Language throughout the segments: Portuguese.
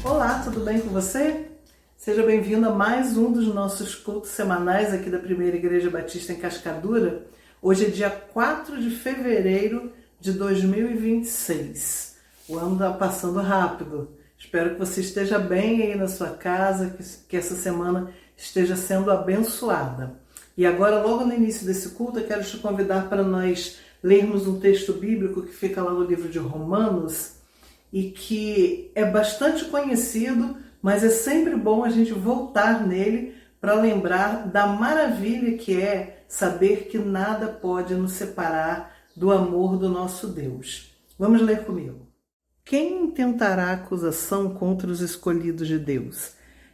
Olá, tudo bem com você? Seja bem-vindo a mais um dos nossos cultos semanais aqui da Primeira Igreja Batista em Cascadura. Hoje é dia 4 de fevereiro de 2026. O ano está passando rápido. Espero que você esteja bem aí na sua casa, que essa semana esteja sendo abençoada. E agora, logo no início desse culto, eu quero te convidar para nós lermos um texto bíblico que fica lá no livro de Romanos e que é bastante conhecido, mas é sempre bom a gente voltar nele para lembrar da maravilha que é saber que nada pode nos separar do amor do nosso Deus. Vamos ler comigo. Quem intentará acusação contra os escolhidos de Deus?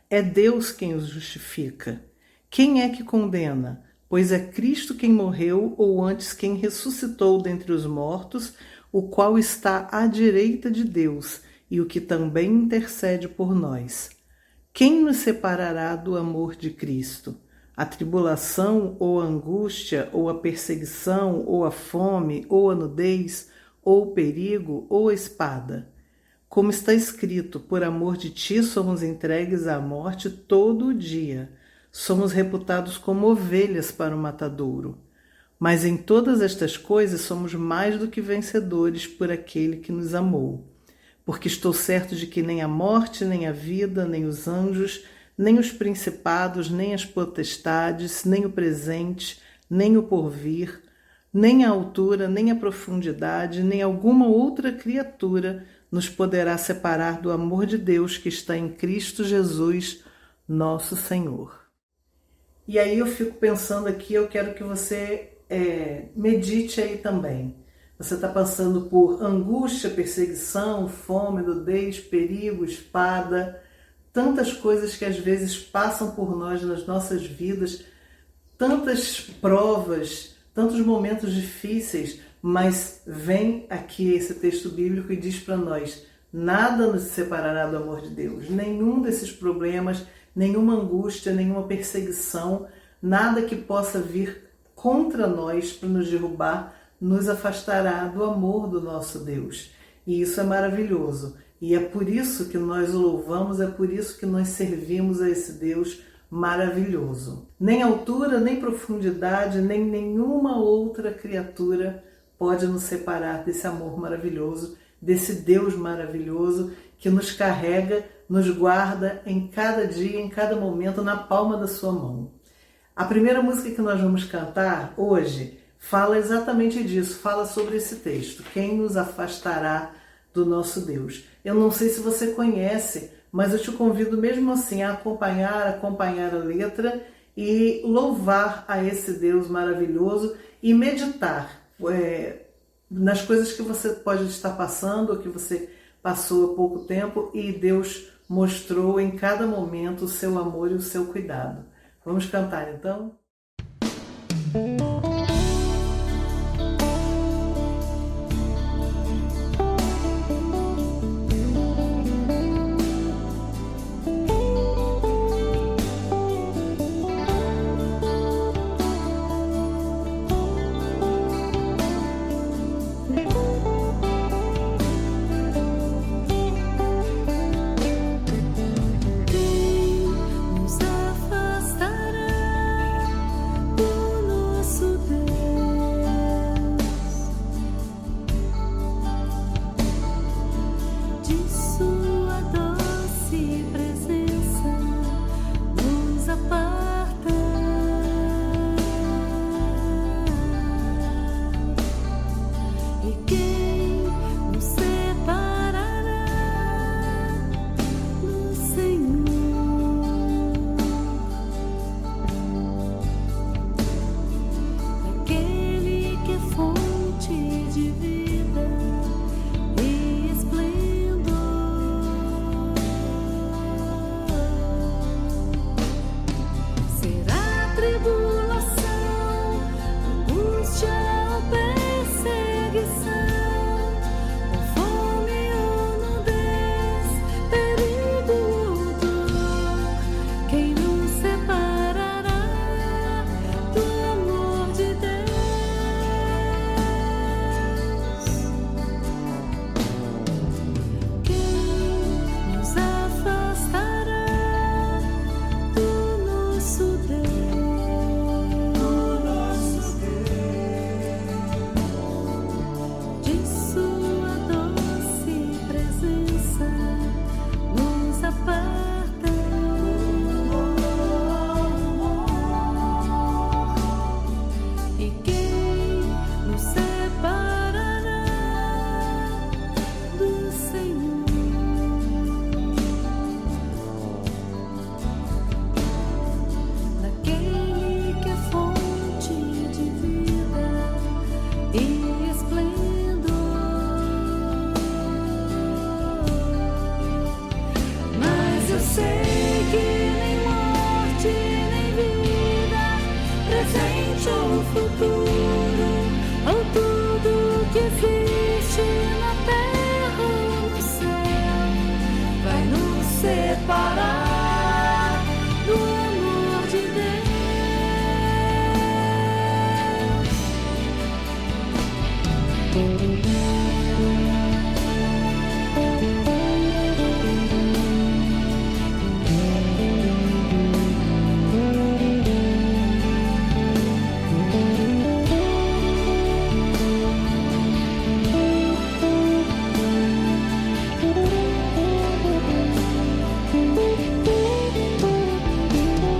É Deus quem os justifica. Quem é que condena? Pois é Cristo quem morreu, ou antes quem ressuscitou dentre os mortos, o qual está à direita de Deus e o que também intercede por nós. Quem nos separará do amor de Cristo? A tribulação, ou a angústia, ou a perseguição, ou a fome, ou a nudez, ou o perigo, ou a espada? Como está escrito, por amor de ti somos entregues à morte todo o dia. Somos reputados como ovelhas para o matadouro. Mas em todas estas coisas somos mais do que vencedores por aquele que nos amou. Porque estou certo de que nem a morte, nem a vida, nem os anjos, nem os principados, nem as potestades, nem o presente, nem o porvir, nem a altura, nem a profundidade, nem alguma outra criatura nos poderá separar do amor de Deus que está em Cristo Jesus, nosso Senhor. E aí eu fico pensando aqui, eu quero que você medite aí também. Você está passando por angústia, perseguição, fome, nudez, perigo, espada, tantas coisas que às vezes passam por nós nas nossas vidas, tantas provas, tantos momentos difíceis, mas vem aqui esse texto bíblico e diz para nós: nada nos separará do amor de Deus, nenhum desses problemas, nenhuma angústia, nenhuma perseguição, nada que possa vir contra nós para nos derrubar, nos afastará do amor do nosso Deus. E isso é maravilhoso. E é por isso que nós o louvamos, é por isso que nós servimos a esse Deus maravilhoso. Nem altura, nem profundidade, nem nenhuma outra criatura pode nos separar desse amor maravilhoso, desse Deus maravilhoso que nos carrega, nos guarda em cada dia, em cada momento, na palma da sua mão. A primeira música que nós vamos cantar hoje fala exatamente disso, fala sobre esse texto. Quem nos afastará do nosso Deus? Eu não sei se você conhece, mas eu te convido mesmo assim a acompanhar a letra e louvar a esse Deus maravilhoso e meditar nas coisas que você pode estar passando ou que você passou há pouco tempo e Deus mostrou em cada momento o seu amor e o seu cuidado. Vamos cantar então? Tribulação, angústia ou perseguição. existe na terra ou no céu vai nos separar do amor de Deus.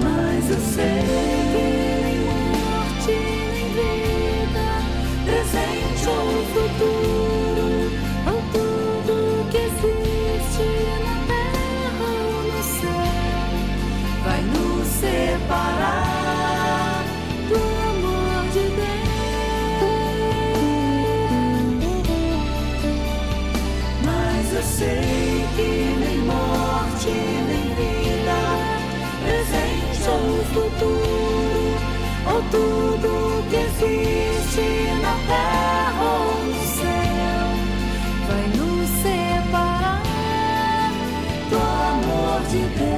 Mas eu sei que nem morte, nem vida, presente ou futuro, ou tudo que existe na terra ou no céu, vai nos separar do amor de Deus. Mas eu sei que nem morte, nem vida, presente ou futuro, ou tudo que existe na terra ou no céu, vai nos separar do amor de Deus.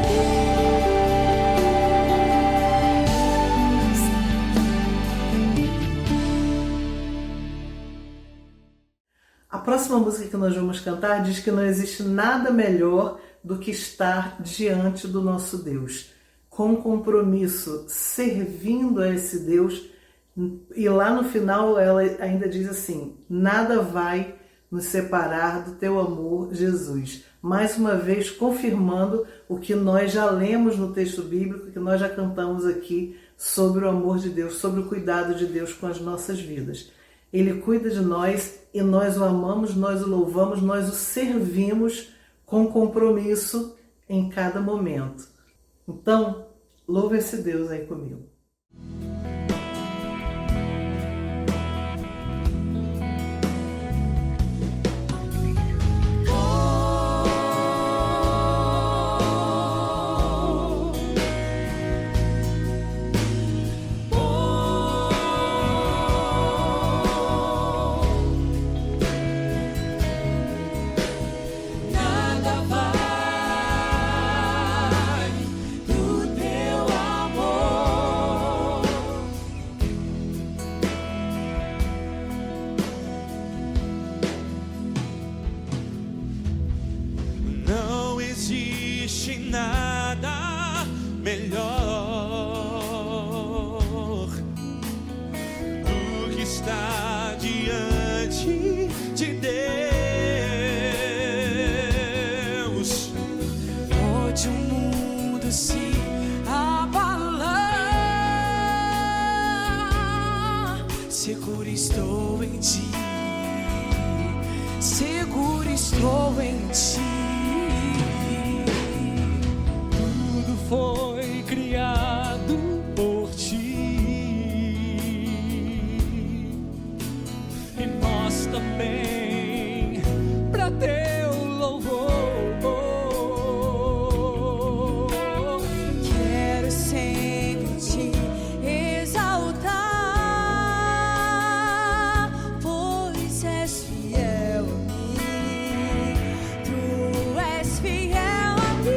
A próxima música que nós vamos cantar diz que não existe nada melhor do que estar diante do nosso Deus, com compromisso, servindo a esse Deus. E lá no final ela ainda diz assim: nada vai nos separar do teu amor, Jesus. Mais uma vez confirmando o que nós já lemos no texto bíblico, que nós já cantamos aqui sobre o amor de Deus, sobre o cuidado de Deus com as nossas vidas. Ele cuida de nós e nós o amamos, nós o louvamos, nós o servimos com compromisso em cada momento. Então, louve esse Deus aí comigo. Nada vai do teu amor. Não existe nada melhor do que estar diante de Deus. Pode o mundo se abalar, seguro estou em ti, seguro estou em ti. Tudo foi criado por ti e nós também para teu louvor. Quero sempre te exaltar, pois és fiel a mim, tu és fiel a mim.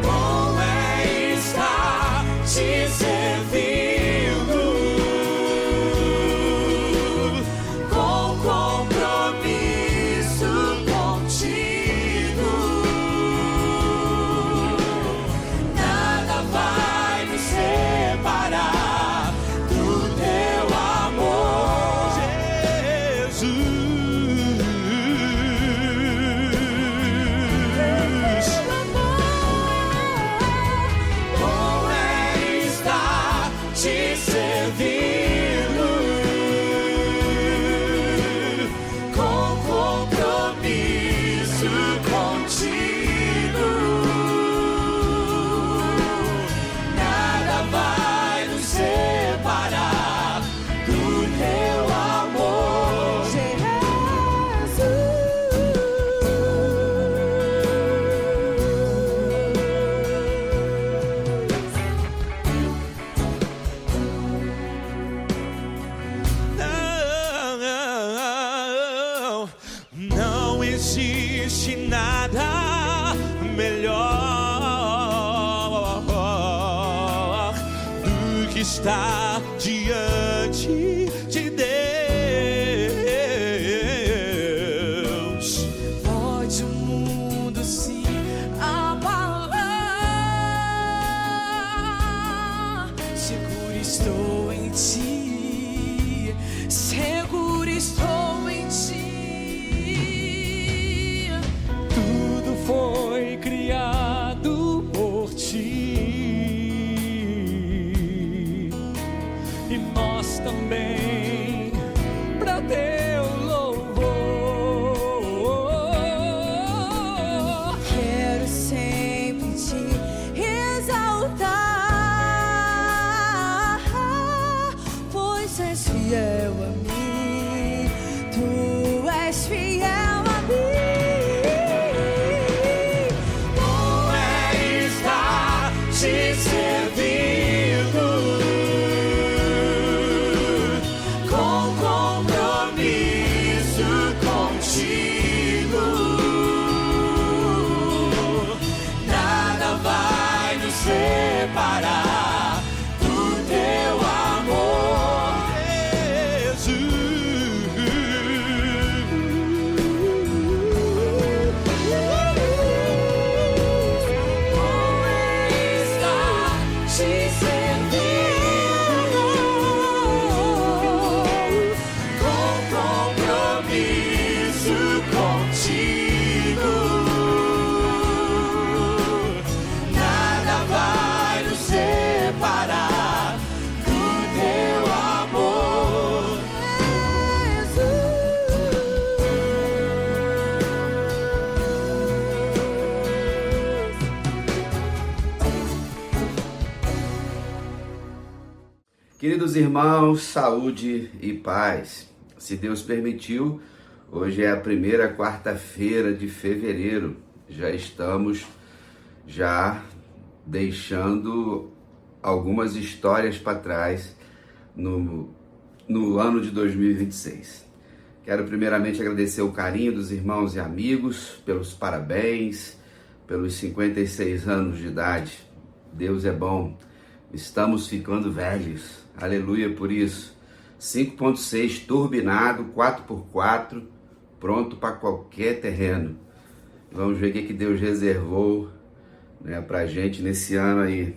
Bom é estar te servindo existe nada melhor do que estar diante de Deus. Pode o mundo se abalar, seguro estou em ti, seguro estou em ti. Tudo foi criado por ti, e nós também para teu louvor. Quero sempre te exaltar, pois és fiel a mim, tu és fiel a mim. Bom é estar te servindo com compromisso contigo. Nada vai nos separar do teu amor, Bom é estar te servindo com compromisso contigo. Nada vai nos separar do teu amor, Queridos irmãos, saúde e paz. Se Deus permitiu, hoje é a primeira quarta-feira de fevereiro. Já estamos deixando algumas histórias para trás no ano de 2026. Quero primeiramente agradecer o carinho dos irmãos e amigos, pelos parabéns, pelos 56 anos de idade. Deus é bom. Estamos ficando velhos. Aleluia por isso. 5.6 turbinado, 4x4, pronto para qualquer terreno. Vamos ver o que Deus reservou, né, pra gente nesse ano aí,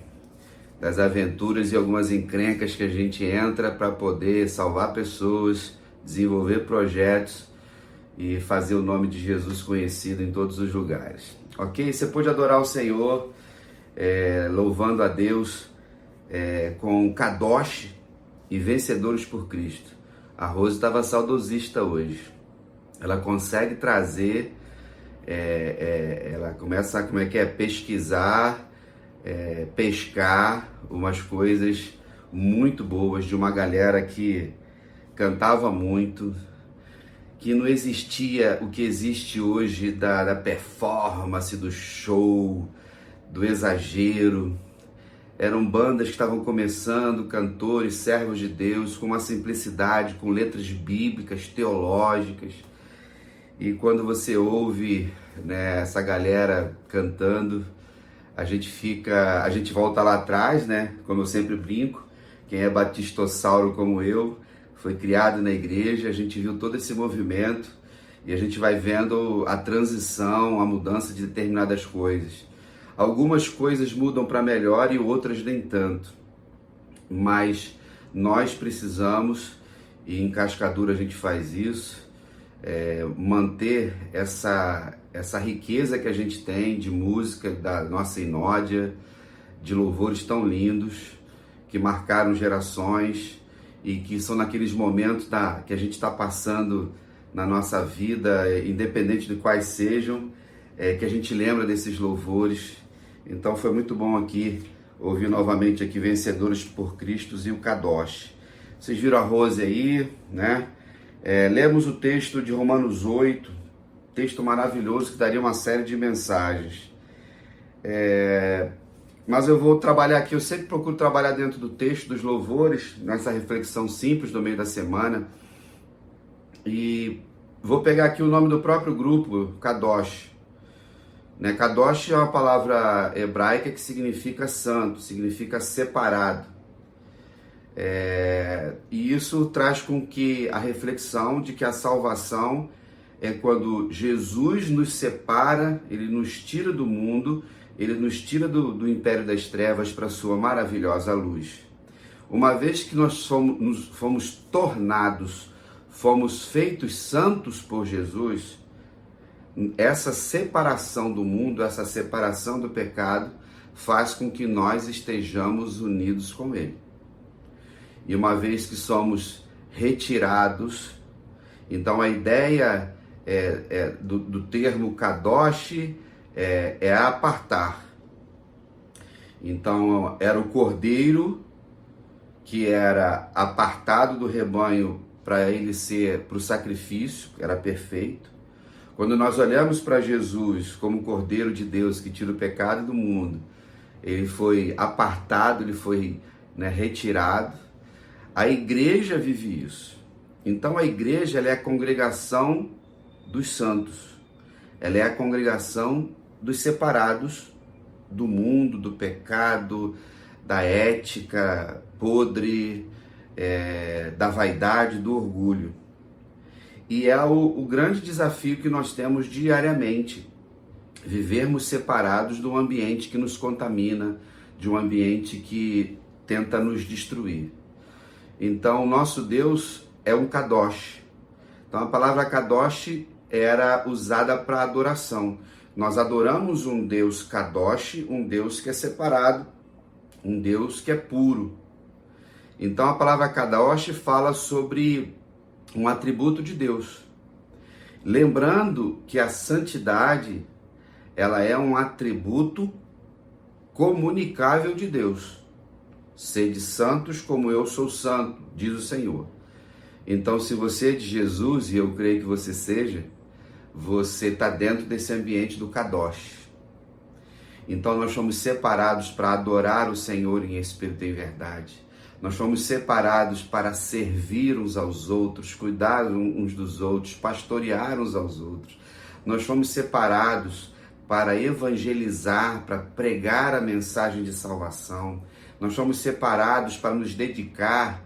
das aventuras e algumas encrencas que a gente entra para poder salvar pessoas, desenvolver projetos e fazer o nome de Jesus conhecido em todos os lugares. Ok? Você pode adorar o Senhor, louvando a Deus, com Kadosh e Vencedores por Cristo. A Rose estava saudosista hoje. Ela consegue trazer, ela começa a pesquisar, pescar umas coisas muito boas de uma galera que cantava muito, que não existia o que existe hoje da performance, do show, do exagero. Eram bandas que estavam começando, cantores, servos de Deus, com uma simplicidade, com letras bíblicas, teológicas. E quando você ouve, né, essa galera cantando, a gente volta lá atrás, né? Como eu sempre brinco, quem é batistossauro como eu, foi criado na igreja, a gente viu todo esse movimento e a gente vai vendo a transição, a mudança de determinadas coisas. Algumas coisas mudam para melhor e outras nem tanto, mas nós precisamos, e em Cascadura a gente faz isso, manter essa riqueza que a gente tem de música da nossa Inódia, de louvores tão lindos, que marcaram gerações e que são naqueles momentos que a gente está passando na nossa vida, independente de quais sejam, que a gente lembra desses louvores. Então foi muito bom aqui ouvir novamente aqui Vencedores por Cristo e o Kadosh. Vocês viram a Rose aí, né? Lemos o texto de Romanos 8, texto maravilhoso que daria uma série de mensagens. Mas eu vou trabalhar aqui, eu sempre procuro trabalhar dentro do texto dos louvores, nessa reflexão simples do meio da semana. E vou pegar aqui o nome do próprio grupo, Kadosh. Né? Kadosh é uma palavra hebraica que significa santo, significa separado. E isso traz com que a reflexão de que a salvação é quando Jesus nos separa, Ele nos tira do mundo, Ele nos tira do império das trevas para a sua maravilhosa luz. Uma vez que nós fomos tornados, fomos feitos santos por Jesus, essa separação do mundo, essa separação do pecado, faz com que nós estejamos unidos com Ele. E uma vez que somos retirados, então a ideia do termo Kadosh é apartar. Então era o cordeiro que era apartado do rebanho para ele ser para o sacrifício, era perfeito. Quando nós olhamos para Jesus como o Cordeiro de Deus que tira o pecado do mundo, ele foi apartado, ele foi retirado. A igreja vive isso. Então a igreja ela é a congregação dos santos. Ela é a congregação dos separados do mundo, do pecado, da ética podre, da vaidade, do orgulho. E é o grande desafio que nós temos diariamente, vivermos separados de um ambiente que nos contamina, de um ambiente que tenta nos destruir. Então, o nosso Deus é um Kadosh. Então, a palavra Kadosh era usada para adoração. Nós adoramos um Deus Kadosh, um Deus que é separado, um Deus que é puro. Então, a palavra Kadosh fala sobre um atributo de Deus. Lembrando que a santidade, ela é um atributo comunicável de Deus. Sede santos como eu sou santo, diz o Senhor. Então, se você é de Jesus, e eu creio que você seja, você está dentro desse ambiente do Kadosh. Então, nós fomos separados para adorar o Senhor em espírito e em verdade. Nós fomos separados para servir uns aos outros, cuidar uns dos outros, pastorear uns aos outros. Nós fomos separados para evangelizar, para pregar a mensagem de salvação. Nós fomos separados para nos dedicar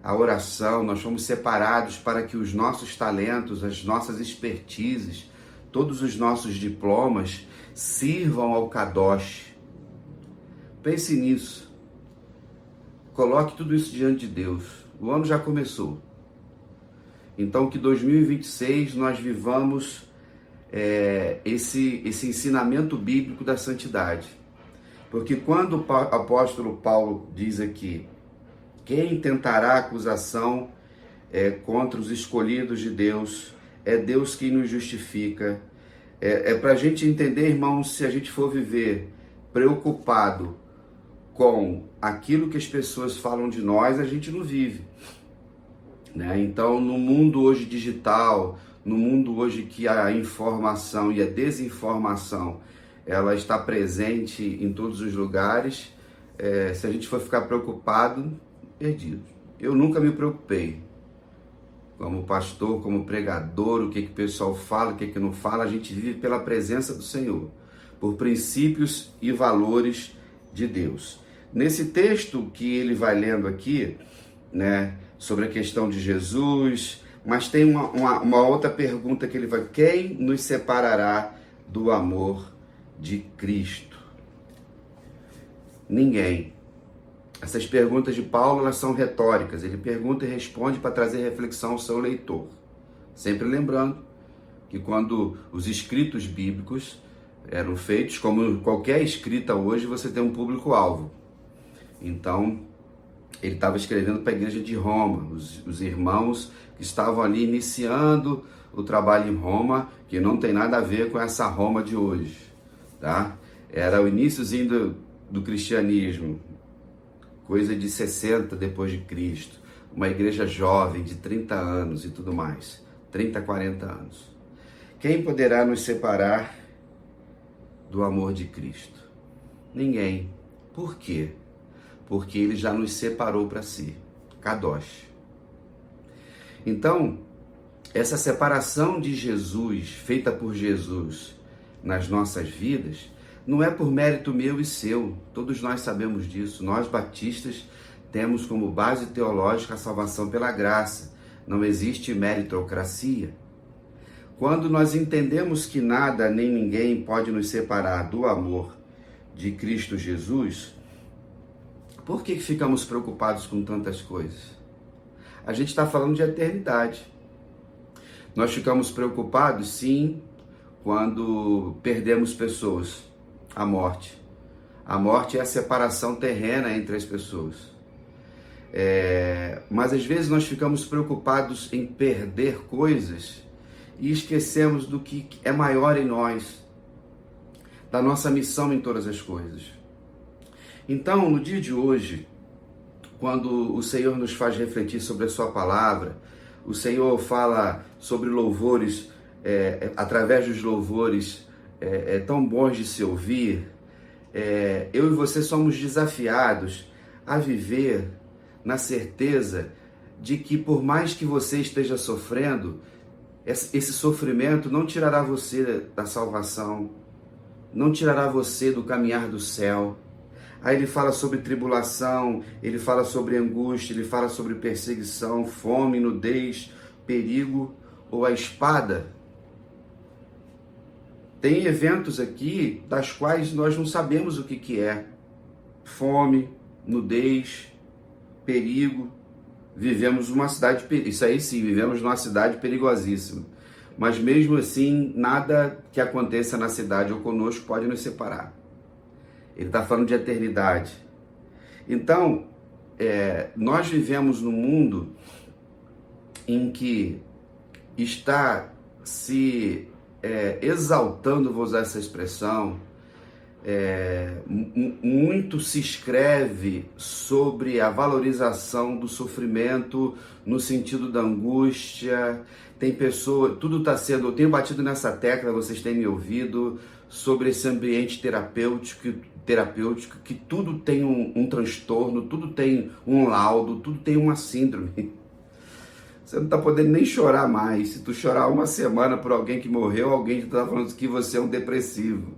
à oração. Nós fomos separados para que os nossos talentos, as nossas expertises, todos os nossos diplomas sirvam ao Kadosh. Pense nisso. Coloque tudo isso diante de Deus. O ano já começou. Então, que 2026 nós vivamos esse ensinamento bíblico da santidade. Porque quando o apóstolo Paulo diz aqui, quem tentará acusação contra os escolhidos de Deus, é Deus quem nos justifica. Para a gente entender, irmãos, se a gente for viver preocupado com aquilo que as pessoas falam de nós, a gente não vive. Então, no mundo hoje digital, no mundo hoje que a informação e a desinformação ela está presente em todos os lugares, se a gente for ficar preocupado, perdido. Eu nunca me preocupei. Como pastor, como pregador, o que o pessoal fala, o que não fala, a gente vive pela presença do Senhor, por princípios e valores de Deus. Nesse texto que ele vai lendo aqui, sobre a questão de Jesus, mas tem uma outra pergunta que ele vai: quem nos separará do amor de Cristo? Ninguém. Essas perguntas de Paulo, elas são retóricas. Ele pergunta e responde para trazer reflexão ao seu leitor. Sempre lembrando que quando os escritos bíblicos eram feitos, como qualquer escrita hoje, você tem um público-alvo. Então, ele estava escrevendo para a igreja de Roma, os irmãos que estavam ali iniciando o trabalho em Roma, que não tem nada a ver com essa Roma de hoje, tá? Era o iniciozinho do cristianismo, coisa de 60 depois de Cristo, uma igreja jovem de 30 anos e tudo mais, 30, 40 anos. Quem poderá nos separar do amor de Cristo? Ninguém. Por quê? Porque ele já nos separou para si. Kadosh. Então, essa separação de Jesus, feita por Jesus nas nossas vidas, não é por mérito meu e seu. Todos nós sabemos disso. Nós batistas temos como base teológica a salvação pela graça. Não existe meritocracia. Quando nós entendemos que nada nem ninguém pode nos separar do amor de Cristo Jesus, por que ficamos preocupados com tantas coisas? A gente está falando de eternidade. Nós ficamos preocupados, sim, quando perdemos pessoas, a morte. A morte é a separação terrena entre as pessoas. Mas às vezes nós ficamos preocupados em perder coisas e esquecemos do que é maior em nós, da nossa missão em todas as coisas. Então, no dia de hoje, quando o Senhor nos faz refletir sobre a sua palavra, o Senhor fala sobre louvores, através dos louvores tão bons de se ouvir, eu e você somos desafiados a viver na certeza de que por mais que você esteja sofrendo, esse sofrimento não tirará você da salvação, não tirará você do caminhar do céu. Aí ele fala sobre tribulação, ele fala sobre angústia, ele fala sobre perseguição, fome, nudez, perigo ou a espada. Tem eventos aqui das quais nós não sabemos o que é. Fome, nudez, perigo. Vivemos numa cidade, isso aí sim, vivemos numa cidade perigosíssima. Mas mesmo assim, nada que aconteça na cidade ou conosco pode nos separar. Ele está falando de eternidade. Então, nós vivemos num mundo em que está se exaltando, vou usar essa expressão, muito se escreve sobre a valorização do sofrimento no sentido da angústia. Tem pessoa, tudo está sendo, eu tenho batido nessa tecla, vocês têm me ouvido, sobre esse ambiente terapêutico que tudo tem um transtorno, tudo tem um laudo, tudo tem uma síndrome. Você não está podendo nem chorar mais. Se tu chorar uma semana por alguém que morreu, alguém está falando que você é um depressivo.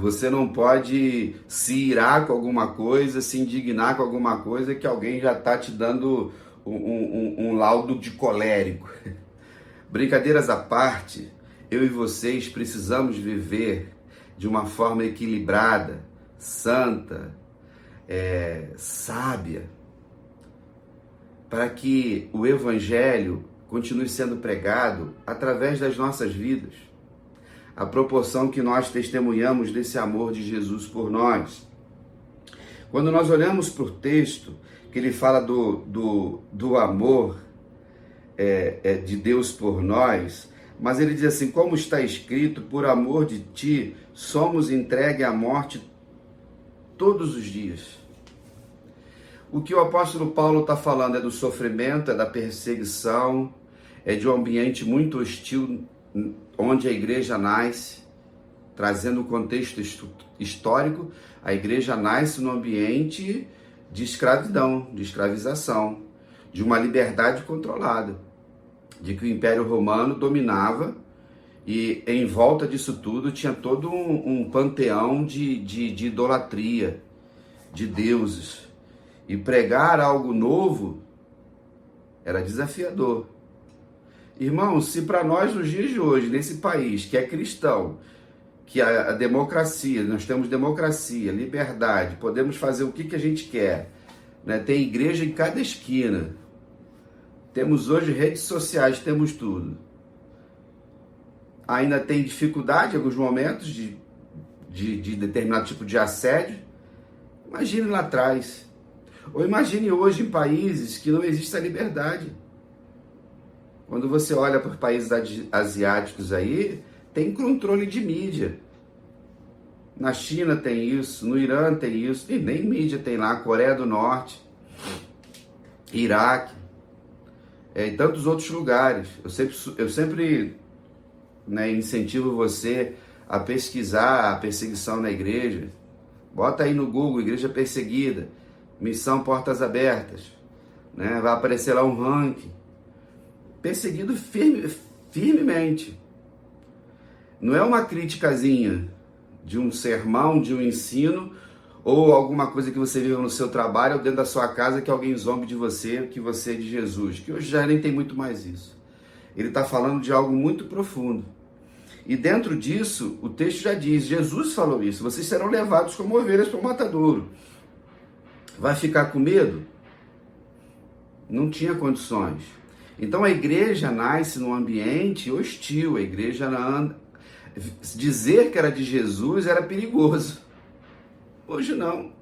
Você não pode se irar com alguma coisa, se indignar com alguma coisa que alguém já está te dando um laudo de colérico. Brincadeiras à parte, eu e vocês precisamos viver de uma forma equilibrada, santa, sábia, para que o Evangelho continue sendo pregado através das nossas vidas, a proporção que nós testemunhamos desse amor de Jesus por nós. Quando nós olhamos para o texto, que ele fala do amor de Deus por nós, mas ele diz assim, como está escrito, por amor de ti, somos entregues à morte todos os dias. O que o apóstolo Paulo está falando é do sofrimento, é da perseguição, é de um ambiente muito hostil onde a igreja nasce, trazendo o contexto histórico. A igreja nasce num ambiente de escravidão, de escravização, de uma liberdade controlada, de que o Império Romano dominava e em volta disso tudo tinha todo um panteão de idolatria, de deuses. E pregar algo novo era desafiador. Irmãos, se para nós nos dias de hoje, nesse país que é cristão, que a democracia, nós temos democracia, liberdade, podemos fazer o que a gente quer, né? Tem igreja em cada esquina, temos hoje redes sociais, temos tudo. Ainda tem dificuldade em alguns momentos de determinado tipo de assédio. Imagine lá atrás. Ou imagine hoje em países que não existe a liberdade. Quando você olha para os países asiáticos aí, tem controle de mídia. Na China tem isso, no Irã tem isso, e nem mídia tem lá, Coreia do Norte, Iraque, e tantos outros lugares. Eu sempre incentivo você a pesquisar a perseguição na igreja. Bota aí no Google, igreja perseguida, missão Portas Abertas, né? Vai aparecer lá um ranking. perseguido firmemente. Não é uma criticazinha de um sermão, de um ensino, ou alguma coisa que você vive no seu trabalho ou dentro da sua casa que alguém zombe de você, que você é de Jesus, que hoje já nem tem muito mais isso. Ele está falando de algo muito profundo. E dentro disso, o texto já diz, Jesus falou isso, vocês serão levados como ovelhas para o matadouro. Vai ficar com medo? Não tinha condições. Então a igreja nasce num ambiente hostil, a igreja dizer que era de Jesus era perigoso. Hoje não.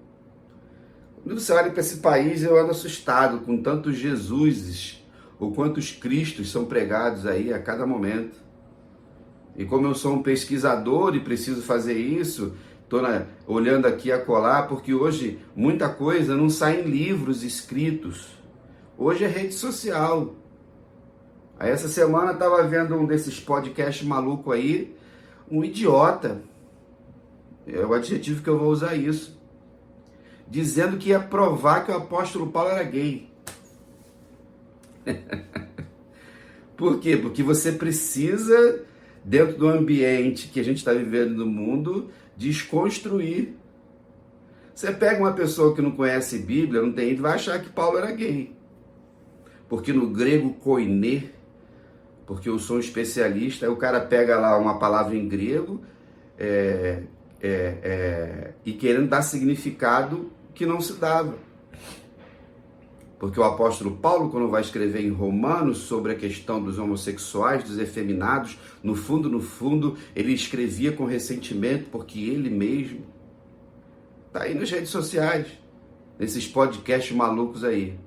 Quando você olha para esse país, eu ando assustado com tantos Jesuses, ou quantos Cristos são pregados aí a cada momento. E como eu sou um pesquisador e preciso fazer isso, estou olhando aqui e acolá, porque hoje muita coisa não sai em livros escritos. Hoje é rede social. Aí essa semana eu estava vendo um desses podcasts maluco aí, um idiota, é o adjetivo que eu vou usar isso, dizendo que ia provar que o apóstolo Paulo era gay. Por quê? Porque você precisa, dentro do ambiente que a gente está vivendo no mundo, desconstruir. Você pega uma pessoa que não conhece Bíblia, não tem, vai achar que Paulo era gay. Porque no grego koiné, porque eu sou um especialista, aí o cara pega lá uma palavra em grego e querendo dar significado que não se dava. Porque o apóstolo Paulo, quando vai escrever em Romanos sobre a questão dos homossexuais, dos efeminados, no fundo, ele escrevia com ressentimento, porque ele mesmo está aí nas redes sociais, nesses podcasts malucos aí,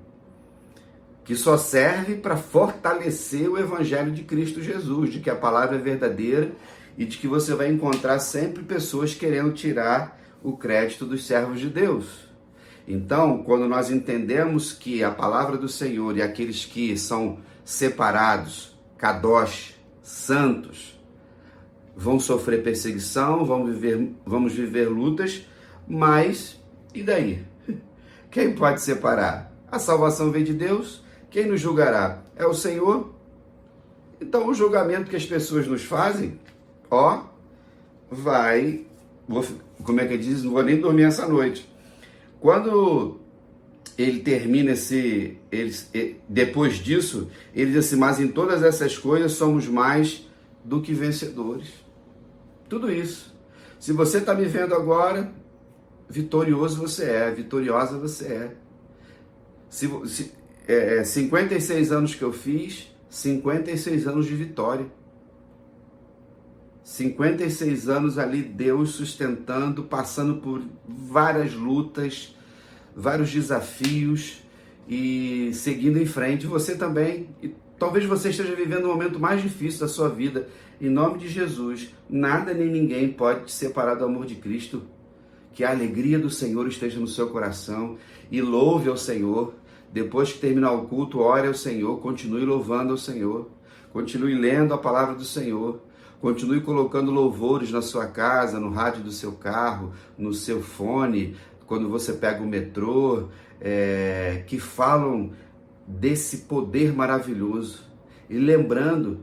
que só serve para fortalecer o evangelho de Cristo Jesus, de que a palavra é verdadeira e de que você vai encontrar sempre pessoas querendo tirar o crédito dos servos de Deus. Então, quando nós entendemos que a palavra do Senhor e aqueles que são separados, kadosh, santos, vão sofrer perseguição, vamos viver lutas, mas e daí? Quem pode separar? A salvação vem de Deus. Quem nos julgará? É o Senhor. Então, o julgamento que as pessoas nos fazem, como é que diz? Não vou nem dormir essa noite. Quando ele termina depois disso, ele diz assim, mas em todas essas coisas somos mais do que vencedores. Tudo isso. Se você está me vendo agora, vitorioso você é, vitoriosa você é. 56 anos que eu fiz, 56 anos de vitória. 56 anos ali, Deus sustentando, passando por várias lutas, vários desafios e seguindo em frente. Você também, e talvez você esteja vivendo o momento mais difícil da sua vida. Em nome de Jesus, nada nem ninguém pode te separar do amor de Cristo. Que a alegria do Senhor esteja no seu coração e louve ao Senhor. Depois que terminar o culto, ore ao Senhor, continue louvando ao Senhor, continue lendo a palavra do Senhor. Continue colocando louvores na sua casa, no rádio do seu carro, no seu fone, quando você pega o metrô, que falam desse poder maravilhoso. E lembrando,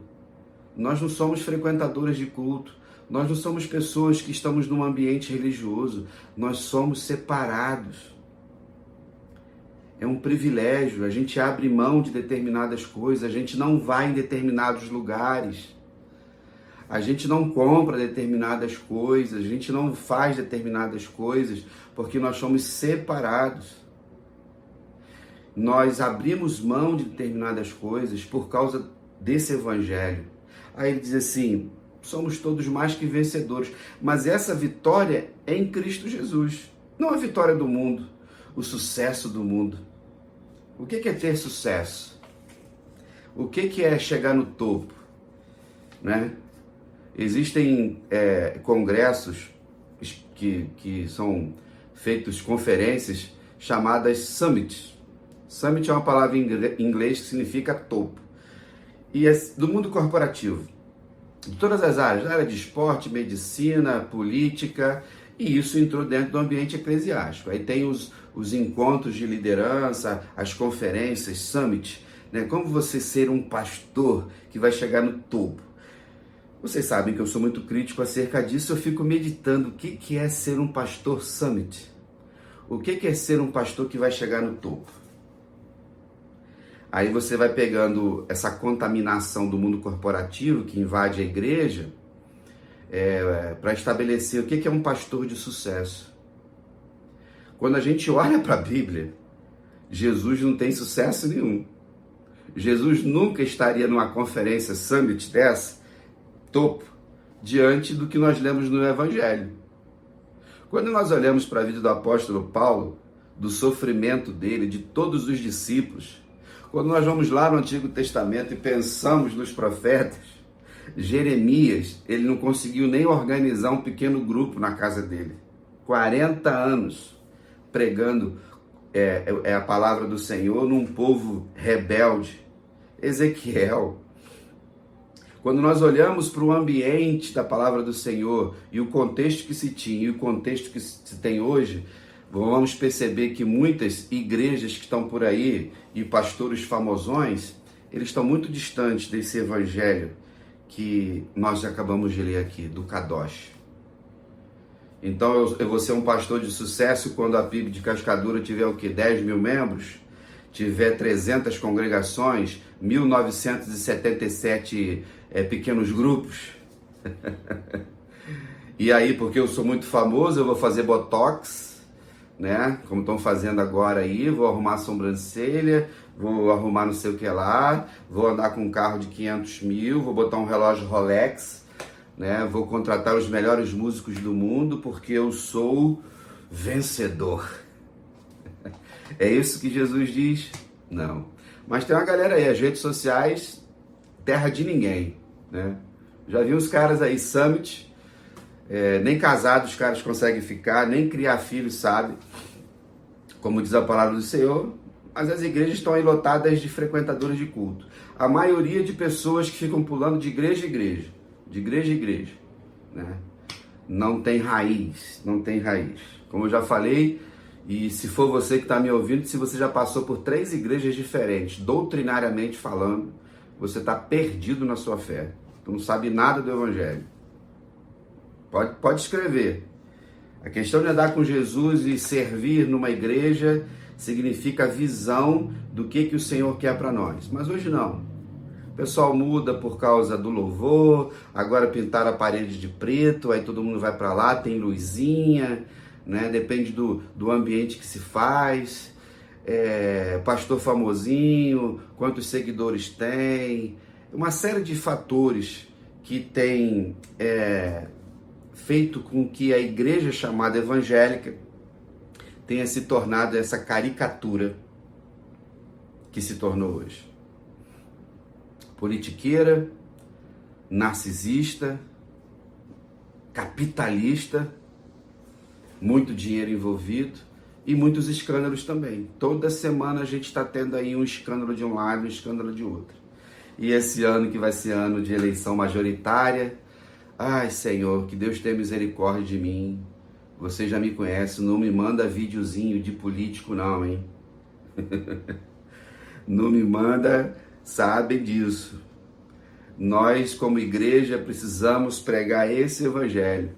nós não somos frequentadores de culto, nós não somos pessoas que estamos num ambiente religioso, nós somos separados. É um privilégio, a gente abre mão de determinadas coisas, a gente não vai em determinados lugares. A gente não compra determinadas coisas, a gente não faz determinadas coisas, porque nós somos separados. Nós abrimos mão de determinadas coisas por causa desse evangelho. Aí ele diz assim, somos todos mais que vencedores, mas essa vitória é em Cristo Jesus. Não a vitória do mundo, o sucesso do mundo. O que é ter sucesso? O que é chegar no topo? Né? Existem congressos que são feitos, conferências chamadas summits. Summit é uma palavra em inglês que significa topo. E é do mundo corporativo, de todas as áreas, na área de esporte, medicina, política, e isso entrou dentro do ambiente eclesiástico. Aí tem os encontros de liderança, as conferências, summit. né? Como você ser um pastor que vai chegar no topo? Vocês sabem que eu sou muito crítico acerca disso, eu fico meditando o que é ser um pastor summit. O que é ser um pastor que vai chegar no topo? Aí você vai pegando essa contaminação do mundo corporativo que invade a igreja para estabelecer o que é um pastor de sucesso. Quando a gente olha para a Bíblia, Jesus não tem sucesso nenhum. Jesus nunca estaria numa conferência summit dessa, topo, diante do que nós lemos no Evangelho. Quando nós olhamos para a vida do apóstolo Paulo, do sofrimento dele, de todos os discípulos, quando nós vamos lá no Antigo Testamento e pensamos nos profetas, Jeremias, ele não conseguiu nem organizar um pequeno grupo na casa dele. 40 anos pregando a palavra do Senhor num povo rebelde. Ezequiel. Quando nós olhamos para o ambiente da palavra do Senhor e o contexto que se tinha e o contexto que se tem hoje, vamos perceber que muitas igrejas que estão por aí e pastores famosões, eles estão muito distantes desse evangelho que nós acabamos de ler aqui, do Kadosh. Então eu vou ser um pastor de sucesso quando a PIB de Cascadura tiver o quê? 10 mil membros? Tiver 300 congregações, 1977 pequenos grupos? E aí, porque eu sou muito famoso, eu vou fazer botox, né? Como estão fazendo agora aí, vou arrumar a sobrancelha, vou arrumar não sei o que lá, vou andar com um carro de 500 mil, vou botar um relógio Rolex, né? Vou contratar os melhores músicos do mundo porque eu sou vencedor. É isso que Jesus diz? Não. Mas tem uma galera aí, as redes sociais, terra de ninguém, né? Já vi uns caras aí, summit, nem casados os caras conseguem ficar, nem criar filhos, sabe? Como diz a palavra do Senhor, mas as igrejas estão aí lotadas de frequentadores de culto. A maioria de pessoas que ficam pulando de igreja em igreja, de igreja em igreja, né? Não tem raiz, não tem raiz. Como eu já falei, e se for você que está me ouvindo, se você já passou por 3 igrejas diferentes, doutrinariamente falando, você está perdido na sua fé. Tu não sabe nada do Evangelho. Pode escrever. A questão de andar com Jesus e servir numa igreja significa a visão do que o Senhor quer para nós. Mas hoje não. O pessoal muda por causa do louvor, agora pintaram a parede de preto, aí todo mundo vai para lá, tem luzinha, né? Depende do ambiente que se faz. Pastor famosinho, quantos seguidores tem, uma série de fatores que tem feito com que a igreja chamada evangélica tenha se tornado essa caricatura que se tornou hoje. Politiqueira, narcisista, capitalista, muito dinheiro envolvido e muitos escândalos também. Toda semana a gente está tendo aí um escândalo de um lado, um escândalo de outro. E esse ano que vai ser ano de eleição majoritária, ai Senhor, que Deus tenha misericórdia de mim. Você já me conhece, não me manda videozinho de político não, hein? Não me manda, sabe disso. Nós como igreja precisamos pregar esse evangelho.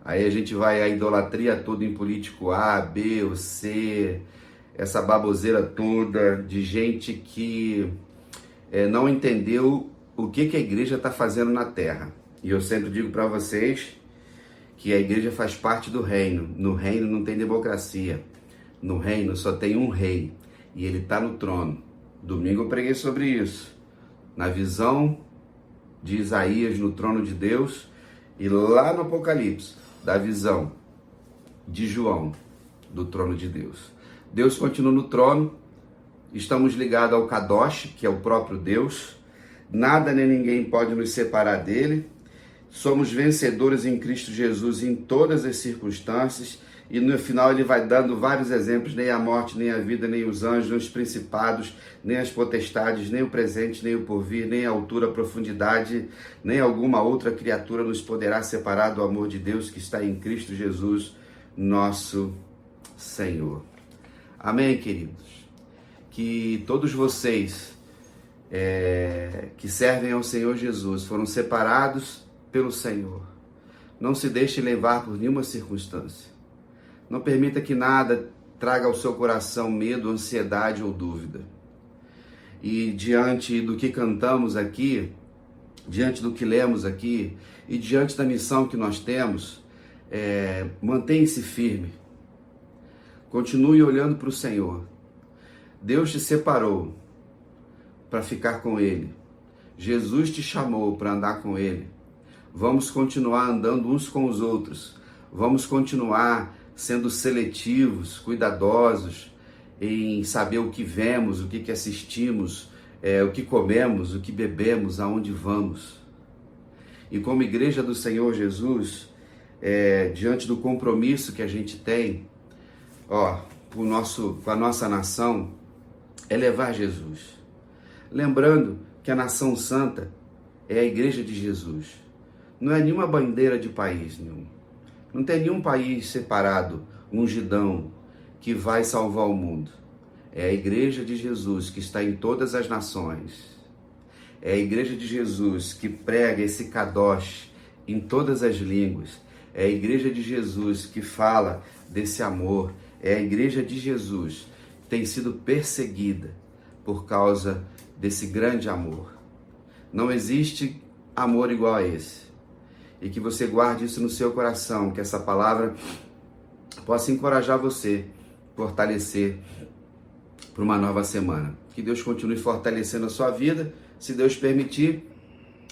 Aí a gente vai a idolatria toda em político A, B ou C, essa baboseira toda de gente que não entendeu o que a igreja está fazendo na terra. E eu sempre digo para vocês que a igreja faz parte do reino. No reino não tem democracia. No reino só tem um rei e ele está no trono. Domingo eu preguei sobre isso. Na visão de Isaías no trono de Deus e lá no Apocalipse, da visão de João do trono de Deus. Deus continua no trono, estamos ligados ao Kadosh, que é o próprio Deus. Nada nem ninguém pode nos separar dele. Somos vencedores em Cristo Jesus em todas as circunstâncias. E no final ele vai dando vários exemplos, nem a morte, nem a vida, nem os anjos, nem os principados, nem as potestades, nem o presente, nem o porvir, nem a altura, a profundidade, nem alguma outra criatura nos poderá separar do amor de Deus que está em Cristo Jesus, nosso Senhor. Amém, queridos? que todos vocês que servem ao Senhor Jesus foram separados pelo Senhor. Não se deixe levar por nenhuma circunstância. Não permita que nada traga ao seu coração medo, ansiedade ou dúvida. E diante do que cantamos aqui, diante do que lemos aqui e diante da missão que nós temos, mantenha-se firme. Continue olhando para o Senhor. Deus te separou para ficar com Ele. Jesus te chamou para andar com Ele. Vamos continuar andando uns com os outros. Vamos continuar sendo seletivos, cuidadosos em saber o que vemos, o que assistimos, o que comemos, o que bebemos, aonde vamos. E como igreja do Senhor Jesus, diante do compromisso que a gente tem, com a nossa nação, é levar Jesus. Lembrando que a nação santa é a igreja de Jesus. Não é nenhuma bandeira de país nenhum. Não tem nenhum país separado, ungidão, que vai salvar o mundo. É a igreja de Jesus que está em todas as nações. É a igreja de Jesus que prega esse kadosh em todas as línguas. É a igreja de Jesus que fala desse amor. É a igreja de Jesus que tem sido perseguida por causa desse grande amor. Não existe amor igual a esse. E que você guarde isso no seu coração, que essa palavra possa encorajar você, fortalecer para uma nova semana. Que Deus continue fortalecendo a sua vida. Se Deus permitir,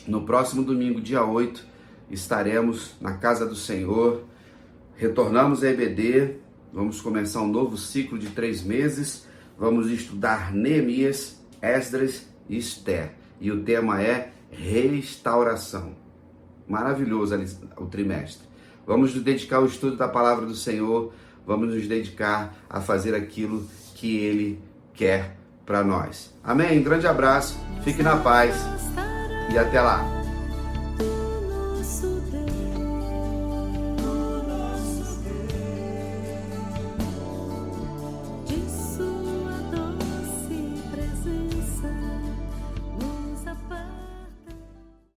no próximo domingo, dia 8, estaremos na casa do Senhor. Retornamos a EBD, vamos começar um novo ciclo de 3 meses. Vamos estudar Neemias, Esdras e Esther. E o tema é restauração. Maravilhoso o trimestre. Vamos nos dedicar ao estudo da palavra do Senhor. Vamos nos dedicar a fazer aquilo que Ele quer para nós. Amém? Um grande abraço, fique na paz e até lá.